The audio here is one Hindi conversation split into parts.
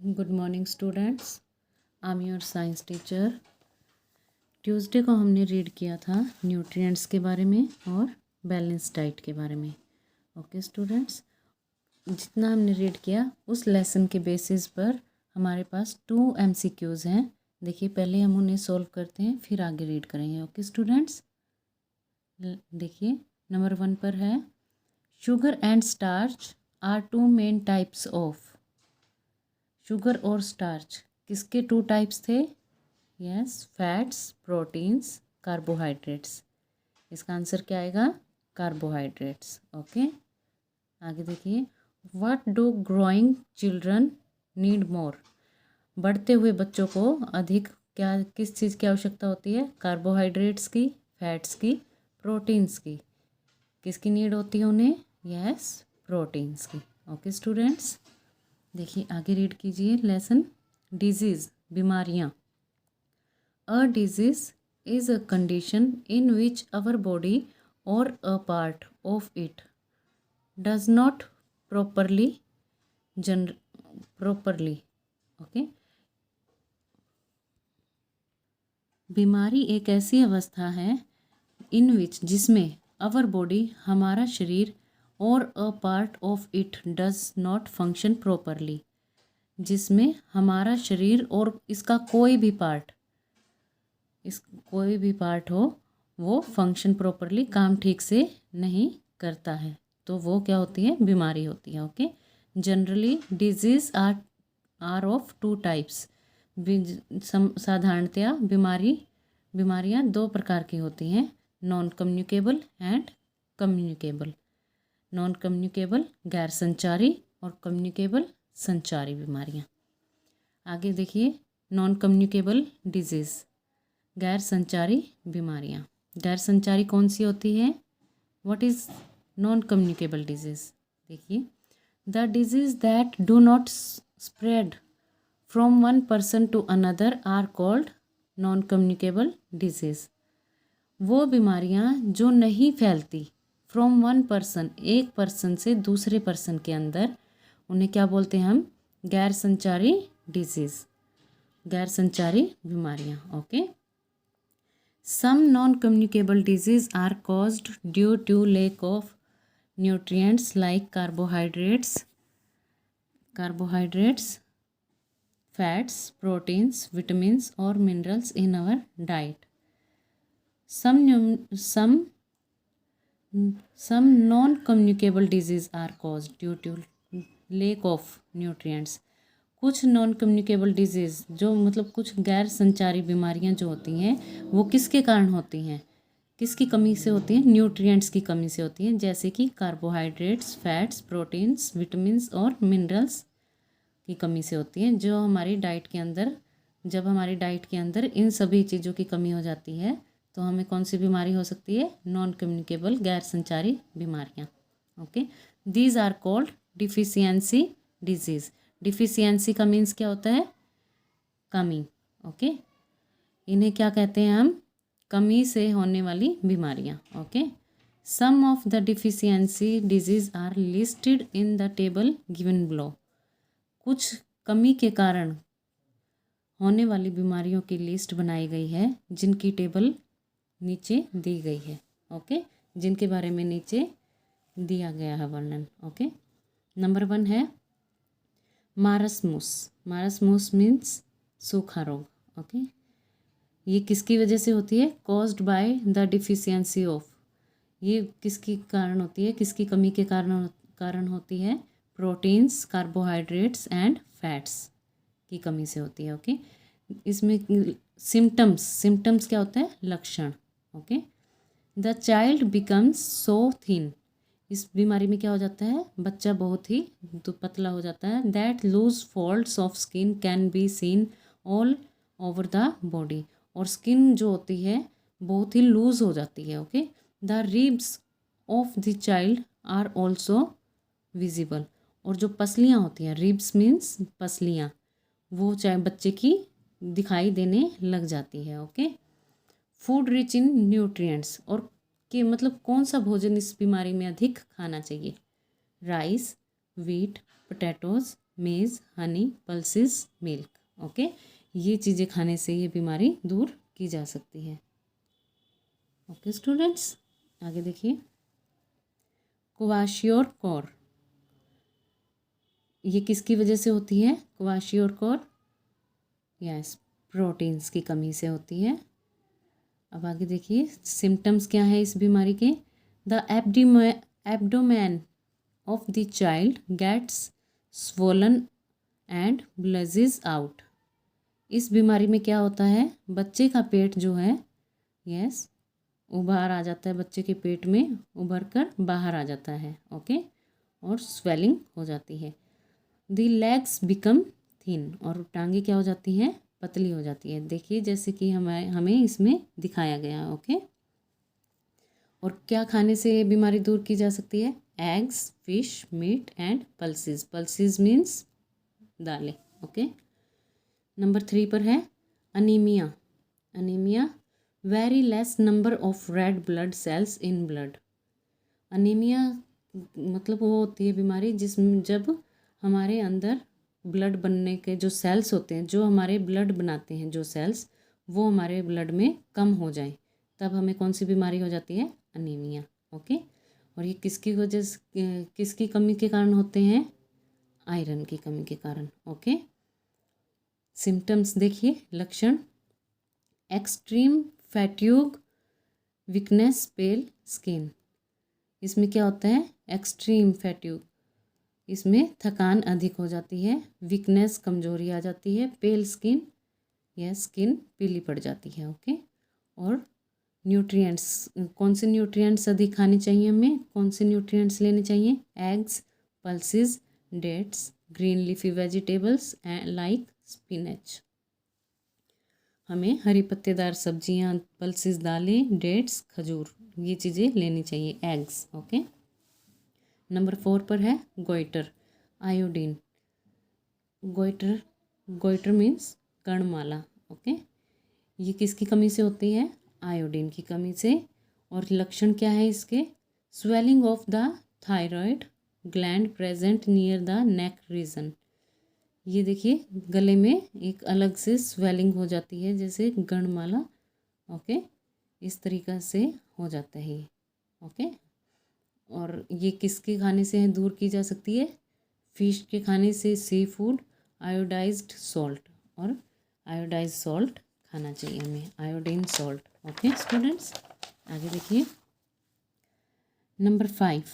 Good morning students, I am your science teacher. Tuesday को हमने रीड किया था न्यूट्रिएंट्स के बारे में और बैलेंस डाइट के बारे में। ओके स्टूडेंट्स, जितना हमने रीड किया उस लेसन के बेसिस पर हमारे पास 2 MCQs हैं। देखिए, पहले हम उन्हें सॉल्व करते हैं, फिर आगे रीड करेंगे। ओके स्टूडेंट्स, देखिए नंबर 1 पर है, sugar and starch are 2 main types of. Sugar और स्टार्च किसके 2 टाइप्स थे? Yes, fats, proteins, carbohydrates. इसका आंसर क्या आएगा? कार्बोहाइड्रेट्स। ओके, आगे देखिए, what do growing children need more. बढ़ते हुए बच्चों को अधिक किस चीज़ की आवश्यकता होती है? कार्बोहाइड्रेट्स की, फैट्स की, प्रोटीन्स की। किसकी नीड होती है उन्हें? यस, प्रोटीन्स की। ओके स्टूडेंट्स, देखिए आगे रीड कीजिए लेसन। डिजीज़, बीमारियाँ। A disease is a condition in which our body or a part of it does not properly okay. बीमारी एक ऐसी अवस्था है इन विच जिसमें आवर बॉडी, हमारा शरीर, और a part of it does not function properly, जिसमें हमारा शरीर और इसका कोई भी पार्ट हो वो फंक्शन प्रॉपरली, काम ठीक से नहीं करता है, तो वो क्या होती है? बीमारी होती है। Okay, generally disease are of 2 types. साधारणतया बीमारियाँ 2 प्रकार की होती हैं, non communicable and communicable. Non communicable गैर संचारी, और कम्युनिकेबल संचारी बीमारियाँ। आगे देखिए, नॉन कम्युनिकेबल डिजीज़, गैर संचारी बीमारियाँ। गैर संचारी कौन सी होती है? What is non communicable disease? देखिए, the disease that do not spread from one person to another are called non communicable disease. वो बीमारियाँ जो नहीं फैलती फ्रॉम वन पर्सन, एक पर्सन से दूसरे पर्सन के अंदर, उन्हें क्या बोलते हैं हम? गैर संचारी डिजीज़, गैर संचारी बीमारियाँ। Okay, some non communicable disease are caused due to lack of nutrients like carbohydrates, fats, proteins, vitamins और minerals in our diet. Some non-communicable disease are caused due to lack of nutrients. कुछ नॉन कम्युनिकेबल डिजीज़ जो मतलब कुछ गैर संचारी बीमारियां जो होती हैं वो किसके कारण होती हैं? किसकी कमी से होती हैं? न्यूट्रिएंट्स की कमी से होती हैं, जैसे कि कार्बोहाइड्रेट्स, फैट्स, प्रोटीन्स, विटामिन्स और मिनरल्स की कमी से होती हैं। जो हमारी डाइट के अंदर, जब हमारी डाइट के अंदर इन सभी चीज़ों की कमी हो जाती है तो हमें कौन सी बीमारी हो सकती है? नॉन कम्युनिकेबल गैर संचारी बीमारियाँ। Okay, these are called deficiency disease. Deficiency का मीन्स क्या होता है? कमी। ओके, इन्हें क्या कहते हैं हम? कमी से होने वाली बीमारियाँ। Okay, some of the deficiency disease are listed in the table given below. कुछ कमी के कारण होने वाली बीमारियों की लिस्ट बनाई गई है, जिनकी टेबल नीचे दी गई है। ओके, जिनके बारे में नीचे दिया गया है वर्णन। ओके, नंबर 1 है मारसमुस। मारसमुस मीन्स सूखा रोग। ओके, ये किसकी वजह से होती है? Caused by the deficiency of. ये किसकी कारण होती है? किसकी कमी के कारण होती है? प्रोटीन्स, कार्बोहाइड्रेट्स एंड फैट्स की कमी से होती है। ओके, इसमें सिम्टम्स क्या होते हैं? लक्षण। Okay, the child becomes so thin. इस बीमारी में क्या हो जाता है? बच्चा बहुत ही पतला हो जाता है। That loose folds of skin can be seen all over the body. और स्किन जो होती है बहुत ही लूज हो जाती है। Okay, the ribs of the child are also visible. और जो पसलियाँ होती हैं, रिब्स मीन्स पसलियाँ, वो चाहे बच्चे की दिखाई देने लग जाती है। Okay, food rich in nutrients. और कि मतलब कौन सा भोजन इस बीमारी में अधिक खाना चाहिए? राइस, वीट, पोटैटोज, मेज़, हनी, पल्सेस, मिल्क। ओके, ये चीज़ें खाने से ये बीमारी दूर की जा सकती है। ओके स्टूडेंट्स, आगे देखिए। क्वाशियोरकोर, ये किसकी वजह से होती है? क्वाशियोरकोर यस, प्रोटीन्स की कमी से होती है। अब आगे देखिए, सिम्टम्स क्या है इस बीमारी के? The abdomen of the child gets swollen and bulges out. इस बीमारी में क्या होता है? बच्चे का पेट जो है यस उबार आ जाता है, बच्चे के पेट में उभर कर बाहर आ जाता है। ओके, और स्वेलिंग हो जाती है। द लेग्स बिकम थिन, और टांगे क्या हो जाती हैं? पतली हो जाती है। देखिए जैसे कि हमें इसमें दिखाया गया। ओके, और क्या खाने से बीमारी दूर की जा सकती है? Eggs, fish, meat and pulses. Pulses means दालें। ओके, नंबर 3 पर है anaemia. Anaemia, very less number of red blood cells in blood. Anaemia मतलब वो होती है बीमारी जिसमें जब हमारे अंदर ब्लड बनने के जो सेल्स होते हैं, जो हमारे ब्लड बनाते हैं जो सेल्स, वो हमारे ब्लड में कम हो जाए, तब हमें कौन सी बीमारी हो जाती है? अनीमिया। ओके, और ये किसकी वजह से, किसकी कमी के कारण होते हैं? आयरन की कमी के कारण। ओके, सिम्टम्स देखिए, लक्षण। Extreme fatigue, weakness, pale skin. इसमें क्या होता है? एक्सट्रीम फैट्यूग, इसमें थकान अधिक हो जाती है। वीकनेस, कमजोरी आ जाती है। पेल स्किन, यह स्किन पीली पड़ जाती है। ओके, और न्यूट्रिएंट्स, कौन से न्यूट्रिएंट्स अधिक खाने चाहिए हमें? कौन से न्यूट्रिएंट्स लेने चाहिए? Eggs, pulses, dates, green leafy vegetables like spinach. हमें हरी पत्तेदार सब्जियां, पल्सेस दालें, डेट्स, खजूर, ये चीज़ें लेनी चाहिए। एग्स। ओके, नंबर 4 पर है goitre, iodine. Goitre, goitre means कर्णमाला। ओके, ये किसकी कमी से होती है? आयोडीन की कमी से। और लक्षण क्या है इसके? Swelling of the thyroid gland present near the neck region. ये देखिए गले में एक अलग से स्वेलिंग हो जाती है जैसे गणमाला। ओके, इस तरीक़ा से हो जाता है ये। ओके, और ये किसके खाने से दूर की जा सकती है? फिश के खाने से, सी फूड, आयोडाइज्ड सॉल्ट, और आयोडाइज सॉल्ट खाना चाहिए हमें, आयोडीन सॉल्ट। ओके स्टूडेंट्स, आगे देखिए। Number 5,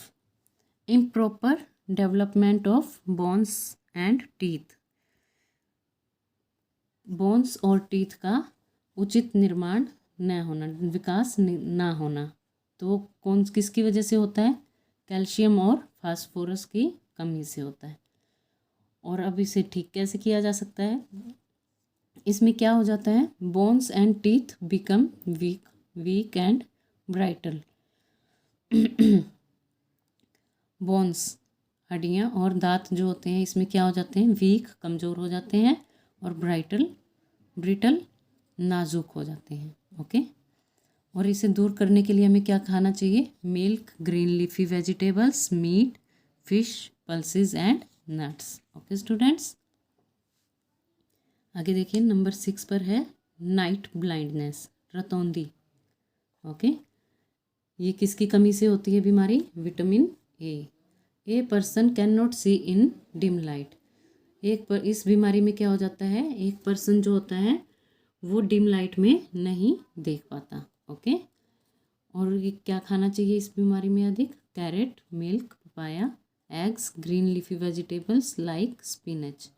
improper development of bones and teeth. Bones और टीथ का उचित निर्माण न होना, विकास ना होना, तो कौन किसकी वजह से होता है? कैल्शियम और फास्फोरस की कमी से होता है। और अब इसे ठीक कैसे किया जा सकता है? इसमें क्या हो जाता है? Bones and teeth become weak and brittle. Bones, हड्डियाँ और दांत जो होते हैं, इसमें क्या हो जाते हैं? वीक, कमज़ोर हो जाते हैं, और ब्रिटल, नाजुक हो जाते हैं। ओके, और इसे दूर करने के लिए हमें क्या खाना चाहिए? Milk, green leafy vegetables, meat, fish, pulses and nuts. Okay students, आगे देखिए। नंबर 6 पर है नाइट ब्लाइंडनेस, रतौंधी। ओके, ये किसकी कमी से होती है बीमारी? Vitamin A person can not see in dim light. इस बीमारी में क्या हो जाता है? एक पर्सन जो होता है वो डिम लाइट में नहीं देख पाता। ओके, और ये क्या खाना चाहिए इस बीमारी में अधिक? Carrot, milk, papaya, eggs, green leafy vegetables like spinach.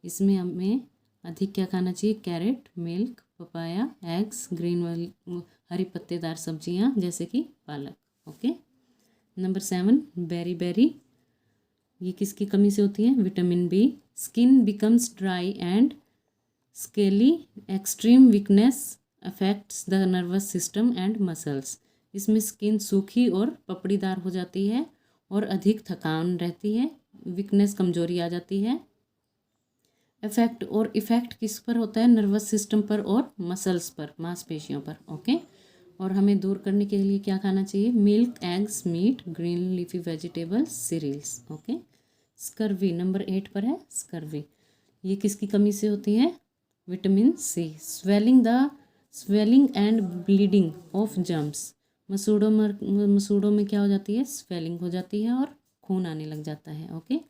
इसमें हमें अधिक क्या खाना चाहिए? Carrot, milk, papaya, eggs, green वाली हरी पत्तेदार सब्जियां जैसे कि पालक। ओके, नंबर 7, बेरी, ये किसकी कमी से होती है? Vitamin B. Skin becomes dry and scaly, extreme weakness affects the nervous system and muscles. इसमें स्किन सूखी और पपड़ीदार हो जाती है, और अधिक थकान रहती है, वीकनेस, कमजोरी आ जाती है। इफेक्ट किस पर होता है? नर्वस सिस्टम पर और मसल्स पर, मांसपेशियों पर। ओके, और हमें दूर करने के लिए क्या खाना चाहिए? Milk, eggs, meat, green leafy vegetables, cereals. Okay, scurvy, number 8 पर है स्कर्वी। ये किसकी कमी से होती है? Vitamin C. Swelling and bleeding of gums, मसूड़ों में क्या हो जाती है? स्वेलिंग हो जाती है और खून आने लग जाता है। ओके,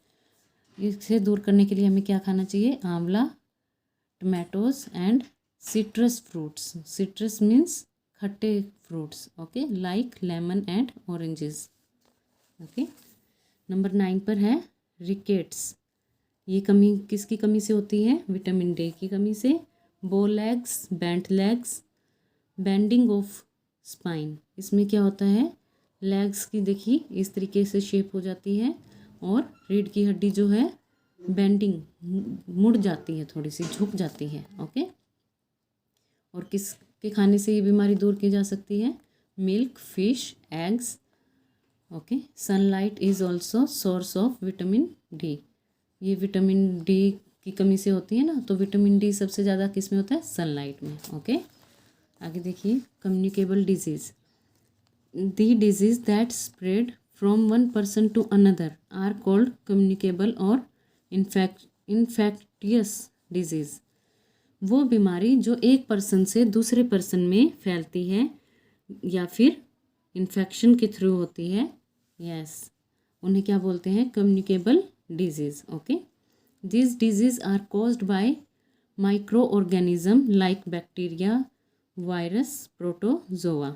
इसे दूर करने के लिए हमें क्या खाना चाहिए? Amla, tomatoes and citrus fruits. Citrus means खट्टे fruits. Okay, like lemon and oranges. Okay, number 9 पर है रिकेट्स। ये कमी किसकी कमी से होती है? विटामिन डी की कमी से। बो legs, bent legs, bending of spine. इसमें क्या होता है? लेग्स की देखिए इस तरीके से शेप हो जाती है और रीढ़ की हड्डी जो है बेंडिंग, मुड़ जाती है, थोड़ी सी झुक जाती है। ओके, और किसके खाने से ये बीमारी दूर की जा सकती है? Milk, fish, eggs. Okay, sunlight is also source of vitamin D. ये विटामिन डी की कमी से होती है ना, तो विटामिन डी सबसे ज़्यादा किस में होता है? सनलाइट में। ओके, आगे देखिए communicable disease. The disease that spread from one person to another are called communicable और इन्फेक्टियस डिजीज़। वो बीमारी जो एक पर्सन से दूसरे पर्सन में फैलती है या फिर इन्फेक्शन के थ्रू होती है, यस, उन्हें क्या बोलते हैं? Communicable disease. Okay, this disease are caused by micro organism like bacteria, virus, protozoa.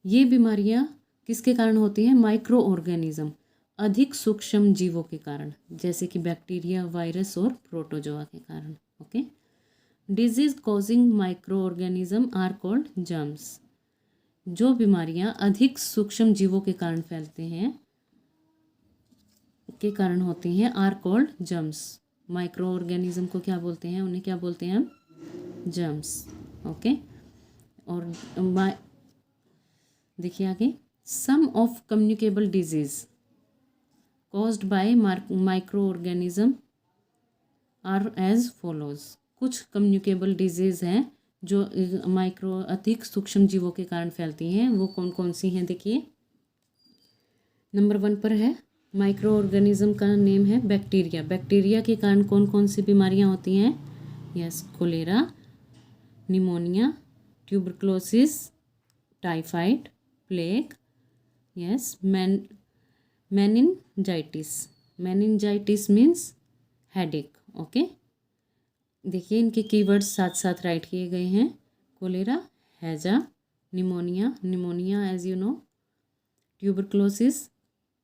ये बीमारियाँ किसके कारण होती हैं? माइक्रो ऑर्गेनिज्म, अधिक सूक्ष्म जीवों के कारण, जैसे कि बैक्टीरिया, वायरस और प्रोटोजोआ के कारण। Okay, disease causing micro organism are called germs. जो बीमारियां अधिक सूक्ष्म जीवों के कारण फैलते हैं, के कारण होती हैं, are called germs. Micro organism को क्या बोलते हैं? उन्हें क्या बोलते हैं हम? जर्म्स। ओके, और देखिए आगे, some of communicable disease caused by micro organism are as follows. कुछ कम्युनिकेबल डिजीज़ हैं जो अधिक सूक्ष्म जीवों के कारण फैलती हैं। वो कौन कौन सी हैं? देखिए, नंबर 1 पर है माइक्रो ऑर्गेनिज्म का नेम है बैक्टीरिया। बैक्टीरिया के कारण कौन कौन सी बीमारियां होती हैं? Yes, cholera, pneumonia, tuberculosis, typhoid, plague, yes, meningitis. Meningitis means headache. Okay, देखिए इनके कीवर्ड्स साथ साथ राइट किए गए हैं। कोलेरा, हैजा, pneumonia as you know, tuberculosis,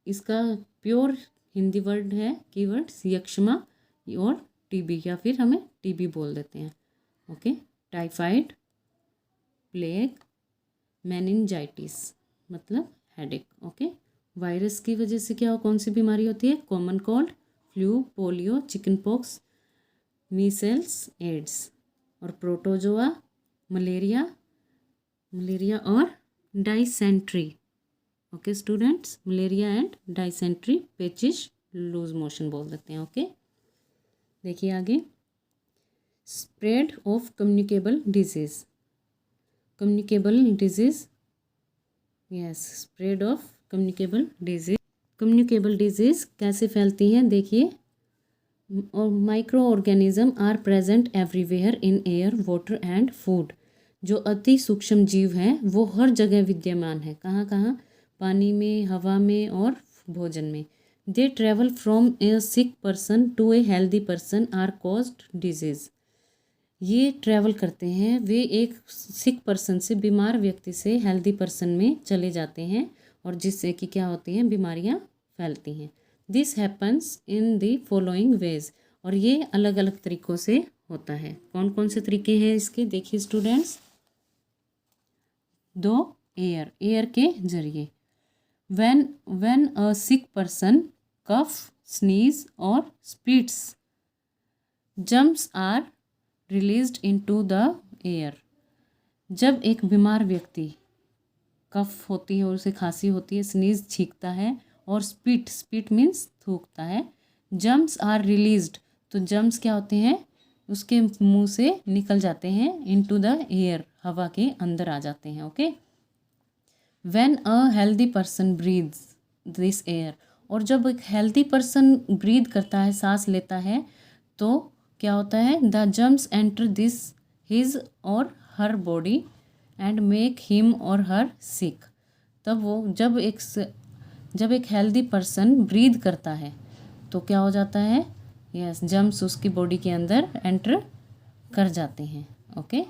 इसका प्योर हिंदी वर्ड है कीवर्ड्स यक्ष्मा और टीबी, या फिर हमें टीबी बोल देते हैं। ओके, टाइफाइड, प्लेग, मेनिनजाइटिस मतलब हेडेक। ओके, वायरस की वजह से क्या कौन सी बीमारी होती है? Common cold, flu, polio, chickenpox, measles, AIDS. और प्रोटोजोआ, मलेरिया और dysentery. Okay students, malaria and dysentery, पेचिश, लूज मोशन बोल देते हैं। ओके, देखिए आगे, spread of communicable disease. Communicable disease, yes, spread of communicable disease. Communicable disease कैसे फैलती हैं? देखिए, और micro organism are present everywhere in air, water and food. जो अति सूक्ष्म जीव हैं वो हर जगह विद्यमान है। कहाँ कहाँ? पानी में, हवा में और भोजन में। They travel from a sick person to a healthy person are caused disease. ये ट्रैवल करते हैं, वे एक सिक पर्सन से, बीमार व्यक्ति से हेल्दी पर्सन में चले जाते हैं और जिससे कि क्या होती हैं? बीमारियां फैलती हैं। This happens in the following veg. और ये अलग अलग तरीक़ों से होता है। कौन कौन से तरीके हैं इसके? देखिए स्टूडेंट्स, 2 एयर के जरिए। when a sick person cough, sneeze or spits, germs are released into the air। जब एक बीमार व्यक्ति कफ होती है और उसे खांसी होती है, स्नीज छींकता है और स्पिट मीन्स थूकता है, जर्म्स आर रिलीज्ड, तो जर्म्स क्या होते हैं? उसके मुंह से निकल जाते हैं, इनटू द एयर, हवा के अंदर आ जाते हैं। Okay, when a healthy person breathes this air, और जब एक हेल्दी पर्सन ब्रीथ करता है, सांस लेता है, तो क्या होता है, the germs enter this his और हर बॉडी एंड मेक हिम और हर सिक। तब वो जब एक हेल्दी पर्सन ब्रीथ करता है तो क्या हो जाता है, यस, जर्म्स उसकी बॉडी के अंदर एंटर कर जाते हैं। ओके,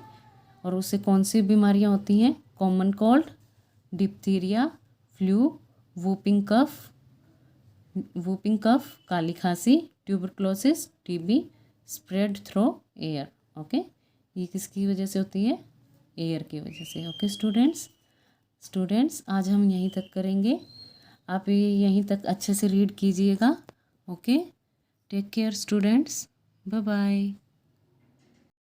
और उससे कौन सी बीमारियां होती हैं, common cold, diphtheria, flu, whooping cough, काली खांसी, tuberculosis, TB, spread through air. Okay, ये किसकी वजह से होती है, एयर की वजह से। ओके स्टूडेंट्स आज हम यहीं तक करेंगे, आप ये यहीं तक अच्छे से रीड कीजिएगा। Okay, take care students, bye bye.